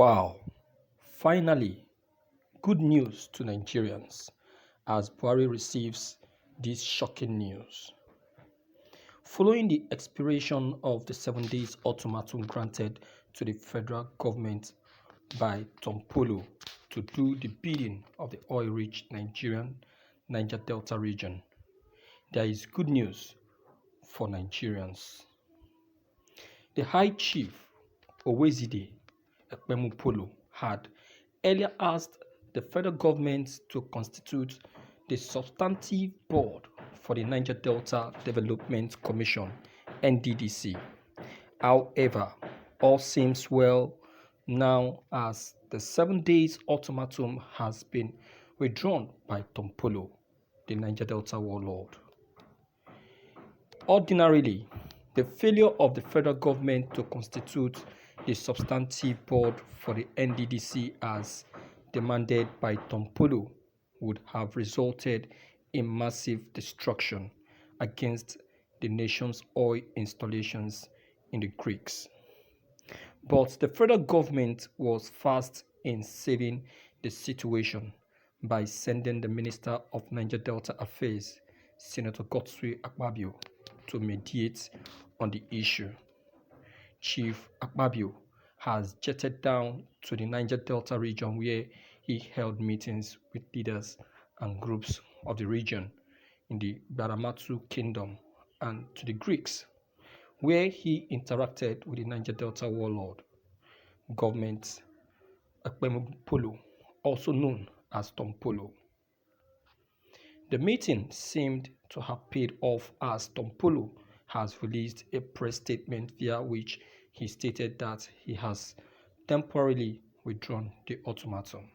Wow, finally, good news to Nigerians as Buhari receives this shocking news. Following the expiration of the 7 days ultimatum granted to the federal government by Tompolo to do the bidding of the oil-rich Nigerian Niger Delta region, there is good news for Nigerians. The High Chief Owezide Ekpemupolo had earlier asked the federal government to constitute the substantive board for the Niger Delta Development Commission (NDDC). However, all seems well now as the 7 days ultimatum has been withdrawn by Tompolo, the Niger Delta warlord. Ordinarily, the failure of the federal government to constitute the substantive board for the NDDC as demanded by Tompolo would have resulted in massive destruction against the nation's oil installations in the Greeks. But the federal government was fast in saving the situation by sending the Minister of Niger Delta Affairs, Senator Godswill Akpabio, to mediate on the issue. Chief Akpabio has jetted down to the Niger Delta region where he held meetings with leaders and groups of the region in the Baramatu Kingdom and to the Greeks, where he interacted with the Niger Delta warlord government Ekpemupolo, also known as Tompolo. The meeting seemed to have paid off as Tompolo has released a press statement via which he stated that he has temporarily withdrawn the ultimatum.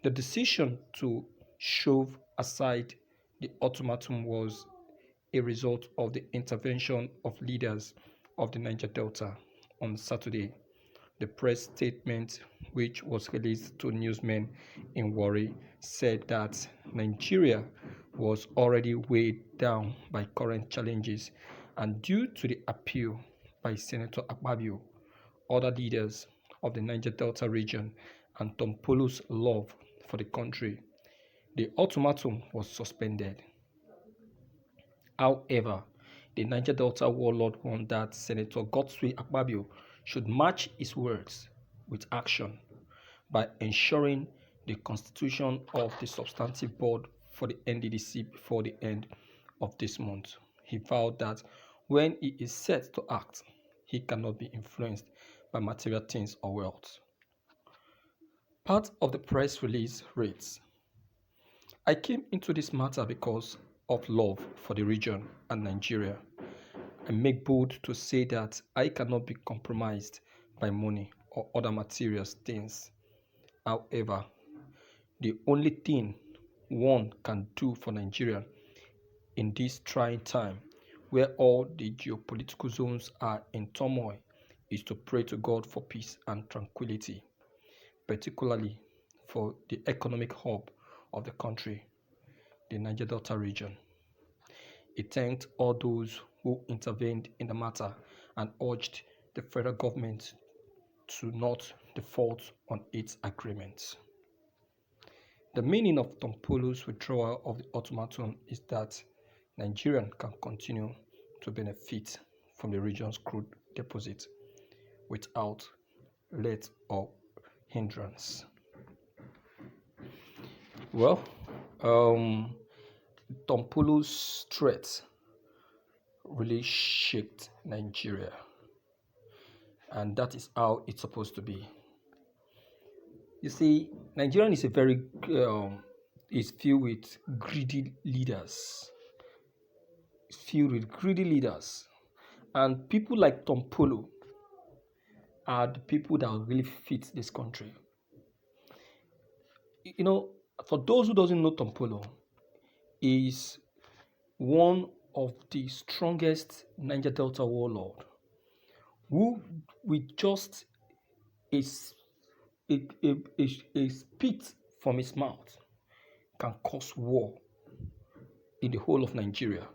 The decision to shove aside the ultimatum was a result of the intervention of leaders of the Niger Delta on Saturday. The press statement, which was released to newsmen in Warri, said that Nigeria was already weighed down by current challenges, and due to the appeal by Senator Akpabio, other leaders of the Niger Delta region, and Tompolo's love for the country, the ultimatum was suspended. However, the Niger Delta warlord warned that Senator Godswill Akpabio should match his words with action by ensuring the constitution of the substantive board for the NDDC before the end of this month. He vowed that when he is set to act, he cannot be influenced by material things or wealth. Part of the press release reads, "I came into this matter because of love for the region and Nigeria. I make bold to say that I cannot be compromised by money or other material things. However, the only thing one can do for Nigeria in this trying time, where all the geopolitical zones are in turmoil, is to pray to God for peace and tranquility, particularly for the economic hub of the country, the Niger Delta region." He thanked all those who intervened in the matter and urged the federal government to not default on its agreements. The meaning of Tompolo's withdrawal of the ultimatum is that Nigeria can continue to benefit from the region's crude deposit without let or hindrance. Well, Tompolo's threat really shook Nigeria, and that is how it's supposed to be. You see, Nigeria is is filled with greedy leaders. It's filled with greedy leaders, and people like Tompolo are the people that really fit this country. You know, for those who doesn't know Tompolo, is one of the strongest Niger Delta warlord who with just a spit from his mouth can cause war in the whole of Nigeria,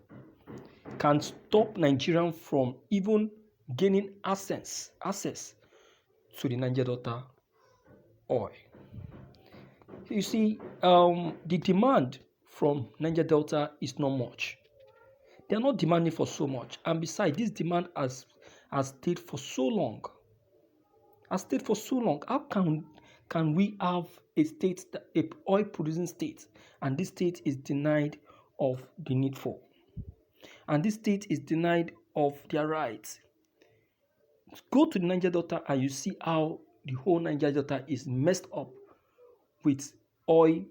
can stop Nigerians from even gaining access to the Niger Delta oil. You see, the demand from Niger Delta is not much. They are not demanding for so much, and besides, this demand has stayed for so long. How can we have a state, a oil producing state, and this state is denied of the needful, and this state is denied of their rights? Go to the Niger Delta and you see how the whole Niger Delta is messed up with oil,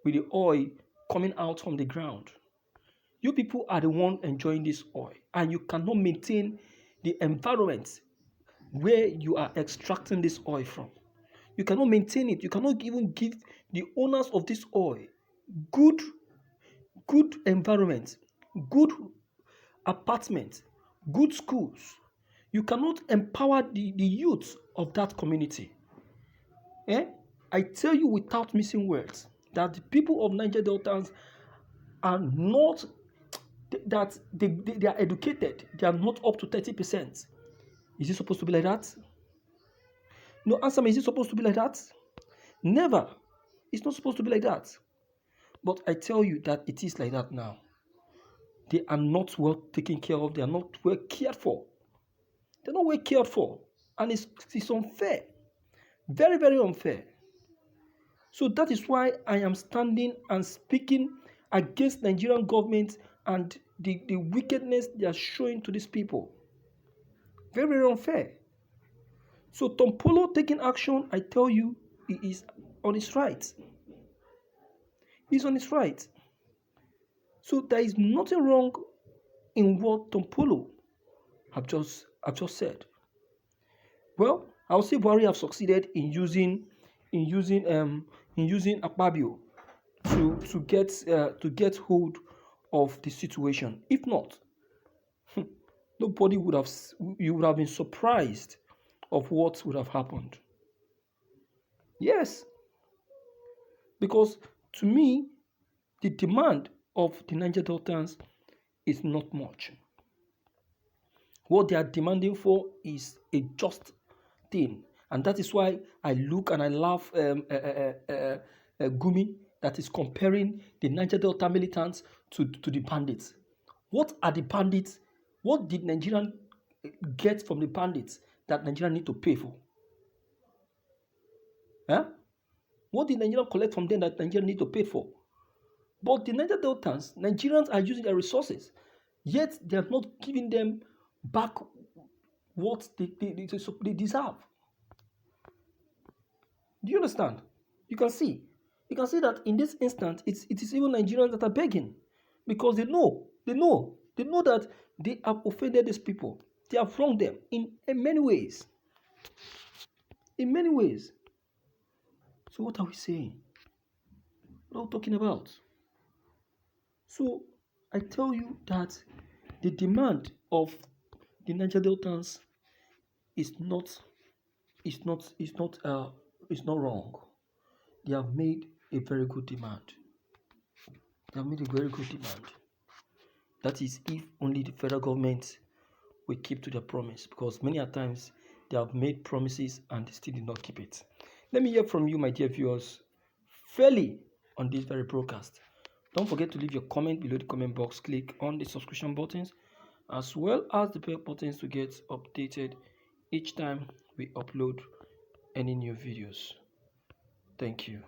with the oil coming out from the ground. You people are the one enjoying this oil, and you cannot maintain the environment where you are extracting this oil from. You cannot maintain it. You cannot even give the owners of this oil good environment, good apartments, good schools. You cannot empower the youth of that community. I tell you without missing words that the people of Niger Deltans are not, that they are educated. They are not up to 30%. Is it supposed to be like that? No, answer me. Is it supposed to be like that? Never. It's not supposed to be like that. But I tell you that it is like that now. They are not well taken care of. They are not well cared for. They're not well cared for. And it's unfair. Very, very unfair. So that is why I am standing and speaking against Nigerian government and the wickedness they are showing to these people. Very, very unfair. So Tom Polo taking action, I tell you, he is on his right. He's on his right. So there is nothing wrong in what Tom Polo have just said. Well, I'll say Buhari have succeeded in using Akpabio to get hold of the situation. If not, nobody would have. You would have been surprised of what would have happened. Yes, because to me, the demand of the Niger Deltans is not much. What they are demanding for is a just thing, and that is why I look and I laugh Gumi that is comparing the Niger Delta militants to the bandits. What are the bandits? What did Nigerian get from the bandits that Nigeria need to pay for? What did Nigeria collect from them that Nigeria need to pay for? But the Niger Deltans, Nigerians are using their resources, yet they are not giving them back what they deserve. Do you understand? You can see that in this instance, it is even Nigerians that are begging, because they know that they have offended these people. They have wronged them in many ways. In many ways. So what are we saying? What are we talking about? So I tell you that the demand of the Niger Deltans is not wrong. They have made a very good demand. That is, if only the federal government will keep to their promise, because many a times they have made promises and they still did not keep it. Let me hear from you, my dear viewers, fairly on this very broadcast. Don't forget to leave your comment below the comment box. Click on the subscription buttons as well as the bell buttons to get updated each time we upload any new videos. Thank you.